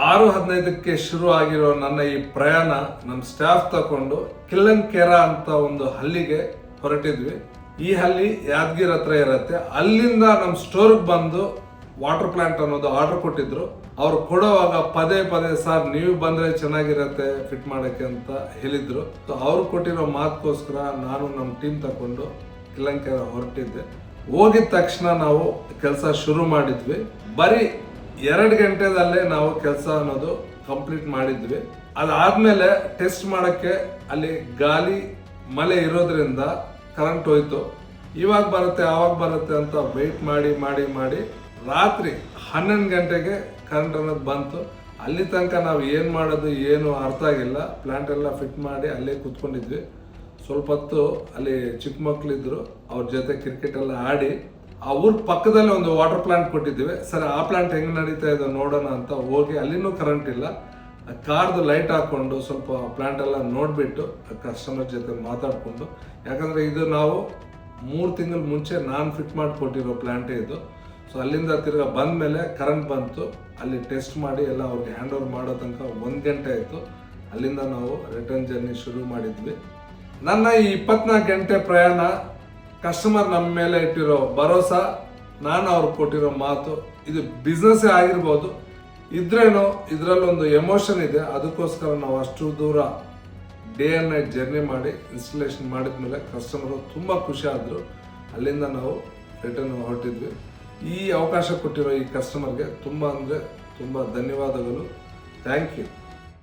6:15ಕ್ಕೆ ಶುರು ಆಗಿರೋ ನನ್ನ ಈ ಪ್ರಯಾಣ ನಮ್ಮ ಸ್ಟಾಫ್ ತಗೊಂಡು ಕಿಲ್ಲಂಕೆರಾ ಅಂತ ಒಂದು ಹಳ್ಳಿಗೆ ಹೊರಟಿದ್ವಿ. ಈ ಹಳ್ಳಿ ಯಾದಗಿರಿ ಹತ್ರ ಇರುತ್ತೆ. ಅಲ್ಲಿಂದ ನಮ್ಮ ಸ್ಟೋರ್ಗೆ ಬಂದು ವಾಟರ್ ಪ್ಲಾಂಟ್ ಅನ್ನೋದು ಆರ್ಡರ್ ಕೊಟ್ಟಿದ್ರು. ಅವ್ರು ಕೊಡುವಾಗ ಪದೇ ಪದೇ ಸರ್ ನೀವು ಬಂದ್ರೆ ಚೆನ್ನಾಗಿರತ್ತೆ ಫಿಟ್ ಮಾಡಕ್ಕೆ ಅಂತ ಹೇಳಿದ್ರು. ಅವ್ರು ಕೊಟ್ಟಿರೋ ಮಾತುಗೋಸ್ಕರ ನಾನು ನಮ್ಮ ಟೀಮ್ ತಗೊಂಡು ಕಿಲ್ಲಂಕೆರಾ ಹೊರಟಿದ್ದೆ. ಹೋಗಿದ ತಕ್ಷಣ ನಾವು ಕೆಲಸ ಶುರು ಮಾಡಿದ್ವಿ. ಬರೀ 2 ಗಂಟೆದಲ್ಲೇ ನಾವು ಕೆಲಸ ಅನ್ನೋದು ಕಂಪ್ಲೀಟ್ ಮಾಡಿದ್ವಿ. ಅದಾದ್ಮೇಲೆ ಟೆಸ್ಟ್ ಮಾಡಕ್ಕೆ ಅಲ್ಲಿ ಗಾಳಿ ಮಳೆ ಇರೋದ್ರಿಂದ ಕರೆಂಟ್ ಹೋಯ್ತು. ಇವಾಗ ಬರುತ್ತೆ ಆವಾಗ ಬರುತ್ತೆ ಅಂತ ವೆಯ್ಟ್ ಮಾಡಿ ಮಾಡಿ ಮಾಡಿ ರಾತ್ರಿ 11 ಗಂಟೆಗೆ ಕರೆಂಟ್ ಅನ್ನೋದು ಬಂತು. ಅಲ್ಲಿ ತನಕ ನಾವು ಏನು ಮಾಡೋದು ಏನು ಅರ್ಥ ಆಗಿಲ್ಲ. ಪ್ಲಾಂಟ್ ಎಲ್ಲ ಫಿಟ್ ಮಾಡಿ ಅಲ್ಲೇ ಕೂತ್ಕೊಂಡಿದ್ವಿ. ಸ್ವಲ್ಪ ಹೊತ್ತು ಅಲ್ಲಿ ಚಿಕ್ಕ ಮಕ್ಕಳಿದ್ರು, ಅವ್ರ ಜೊತೆ ಕ್ರಿಕೆಟ್ ಎಲ್ಲ ಆಡಿ ಆ ಊರ್ ಪಕ್ಕದಲ್ಲಿ ಒಂದು ವಾಟರ್ ಪ್ಲಾಂಟ್ ಕೊಟ್ಟಿದ್ದೀವಿ. ಸರಿ ಆ ಪ್ಲಾಂಟ್ ಹೆಂಗೆ ನಡೀತಾ ಇದೆ ನೋಡೋಣ ಅಂತ ಹೋಗಿ ಅಲ್ಲಿನೂ ಕರೆಂಟ್ ಇಲ್ಲ. ಕಾರ್ದು ಲೈಟ್ ಹಾಕ್ಕೊಂಡು ಸ್ವಲ್ಪ ಪ್ಲಾಂಟ್ ಎಲ್ಲ ನೋಡಿಬಿಟ್ಟು ಕಸ್ಟಮರ್ ಜೊತೆ ಮಾತಾಡಿಕೊಂಡು, ಯಾಕಂದರೆ ಇದು ನಾವು 3 ತಿಂಗಳ ಮುಂಚೆ ನಾನು ಫಿಟ್ ಮಾಡಿ ಕೊಟ್ಟಿರೋ ಪ್ಲಾಂಟೇ ಇದು. ಸೊ ಅಲ್ಲಿಂದ ತಿರ್ಗಾ ಬಂದ ಮೇಲೆ ಕರೆಂಟ್ ಬಂತು. ಅಲ್ಲಿ ಟೆಸ್ಟ್ ಮಾಡಿ ಎಲ್ಲ ಅವ್ರಿಗೆ ಹ್ಯಾಂಡ್ ಓವರ್ ಮಾಡೋ ತನಕ 1 ಗಂಟೆ ಆಯಿತು. ಅಲ್ಲಿಂದ ನಾವು ರಿಟರ್ನ್ ಜರ್ನಿ ಶುರು ಮಾಡಿದ್ವಿ. ನನ್ನ ಈ 24 ಗಂಟೆ ಪ್ರಯಾಣ ಕಸ್ಟಮರ್ ನಮ್ಮ ಮೇಲೆ ಇಟ್ಟಿರೋ ಭರೋಸಾ, ನಾನು ಅವ್ರಿಗೆ ಕೊಟ್ಟಿರೋ ಮಾತು, ಇದು ಬಿಸ್ನೆಸ್ಸೇ ಆಗಿರ್ಬೋದು. ಇದ್ರೇನೋ ಇದರಲ್ಲೊಂದು ಎಮೋಷನ್ ಇದೆ. ಅದಕ್ಕೋಸ್ಕರ ನಾವು ಅಷ್ಟು ದೂರ ಡೇ ಆ್ಯಂಡ್ ನೈಟ್ ಜರ್ನಿ ಮಾಡಿ ಇನ್ಸ್ಟಾಲೇಷನ್ ಮಾಡಿದ್ಮೇಲೆ ಕಸ್ಟಮರು ತುಂಬ ಖುಷಿ ಆದರು. ಅಲ್ಲಿಂದ ನಾವು ರಿಟರ್ನ್ ಹೊರಟಿದ್ವಿ. ಈ ಅವಕಾಶ ಕೊಟ್ಟಿರೋ ಈ ಕಸ್ಟಮರ್ಗೆ ತುಂಬ ಅಂದರೆ ತುಂಬ ಧನ್ಯವಾದಗಳು. Thank you.